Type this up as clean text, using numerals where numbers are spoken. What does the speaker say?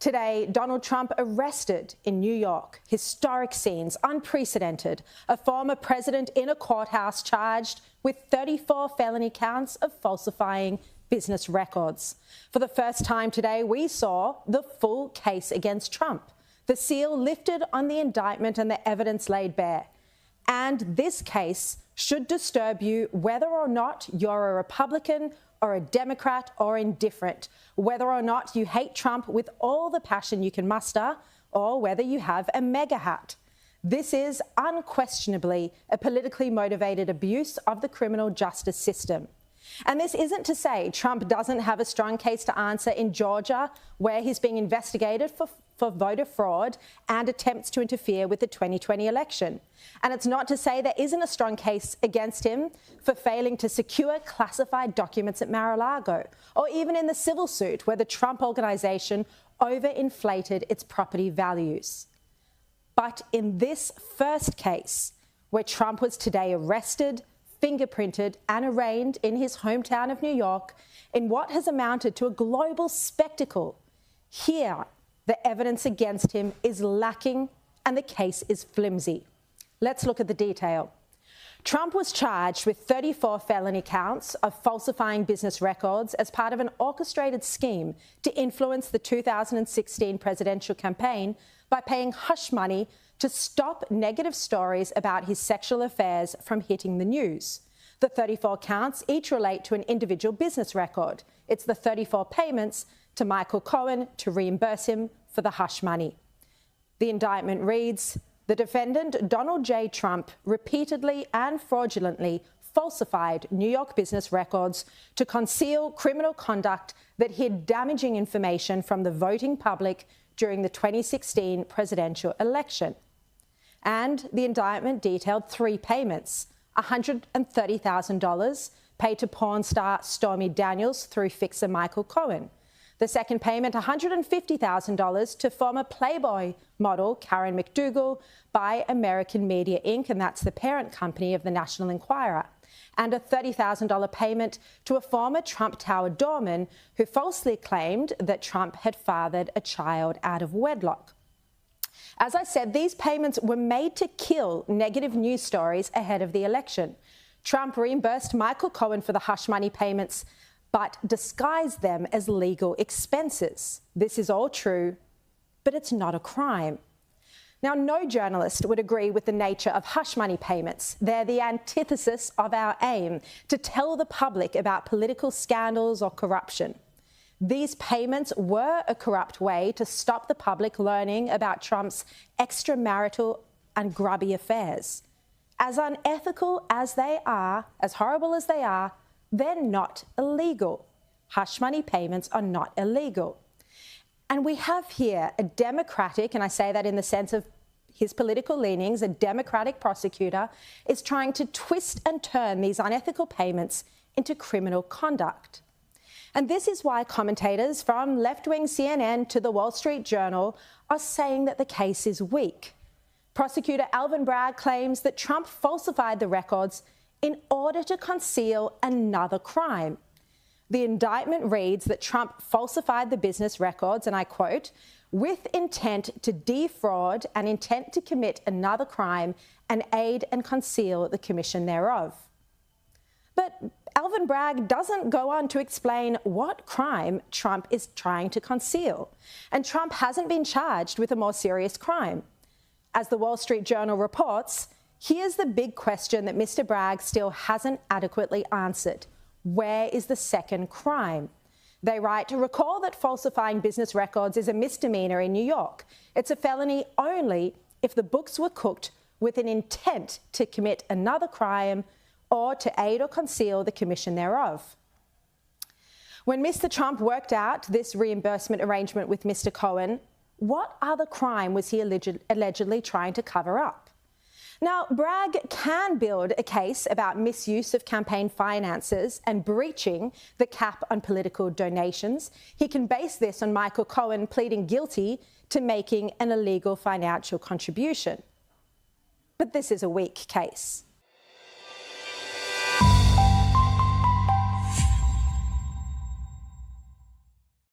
Today, Donald Trump arrested in New York. Historic scenes, unprecedented. A former president in a courthouse charged with 34 felony counts of falsifying business records. For the first time today, we saw the full case against Trump. The seal lifted on the indictment and the evidence laid bare. And this case should disturb you whether or not you're a Republican or a Democrat or indifferent, whether or not you hate Trump with all the passion you can muster, or whether you have a MAGA hat. This is unquestionably a politically motivated abuse of the criminal justice system. And this isn't to say Trump doesn't have a strong case to answer in Georgia, where he's being investigated for voter fraud and attempts to interfere with the 2020 election. And it's not to say there isn't a strong case against him for failing to secure classified documents at Mar-a-Lago, or even in the civil suit where the Trump organization overinflated its property values. But in this first case, where Trump was today arrested, fingerprinted and arraigned in his hometown of New York in what has amounted to a global spectacle, here the evidence against him is lacking and the case is flimsy. Let's look at the detail. Trump was charged with 34 felony counts of falsifying business records as part of an orchestrated scheme to influence the 2016 presidential campaign by paying hush money to stop negative stories about his sexual affairs from hitting the news. The 34 counts each relate to an individual business record. It's the 34 payments to Michael Cohen to reimburse him for the hush money. The indictment reads, the defendant, Donald J. Trump, repeatedly and fraudulently falsified New York business records to conceal criminal conduct that hid damaging information from the voting public during the 2016 presidential election. And the indictment detailed three payments: $130,000 paid to porn star Stormy Daniels through fixer Michael Cohen. The second payment, $150,000 to former Playboy model Karen McDougal by American Media Inc., and that's the parent company of the National Enquirer. And a $30,000 payment to a former Trump Tower doorman who falsely claimed that Trump had fathered a child out of wedlock. As I said, these payments were made to kill negative news stories ahead of the election. Trump reimbursed Michael Cohen for the hush money payments, but disguised them as legal expenses. This is all true, but it's not a crime. Now, no journalist would agree with the nature of hush money payments. They're the antithesis of our aim to tell the public about political scandals or corruption. These payments were a corrupt way to stop the public learning about Trump's extramarital and grubby affairs. As unethical as they are, as horrible as they are, they're not illegal. Hush money payments are not illegal. And we have here a Democratic, and I say that in the sense of his political leanings, a Democratic prosecutor is trying to twist and turn these unethical payments into criminal conduct. And this is why commentators from left-wing CNN to the Wall Street Journal are saying that the case is weak. Prosecutor Alvin Bragg claims that Trump falsified the records in order to conceal another crime. The indictment reads that Trump falsified the business records, and I quote, with intent to defraud and intent to commit another crime and aid and conceal the commission thereof. But Alvin Bragg doesn't go on to explain what crime Trump is trying to conceal. And Trump hasn't been charged with a more serious crime. As the Wall Street Journal reports, here's the big question that Mr. Bragg still hasn't adequately answered. Where is the second crime? They write, recall that falsifying business records is a misdemeanor in New York. It's a felony only if the books were cooked with an intent to commit another crime or to aid or conceal the commission thereof. When Mr. Trump worked out this reimbursement arrangement with Mr. Cohen, what other crime was he allegedly trying to cover up? Now, Bragg can build a case about misuse of campaign finances and breaching the cap on political donations. He can base this on Michael Cohen pleading guilty to making an illegal financial contribution. But this is a weak case.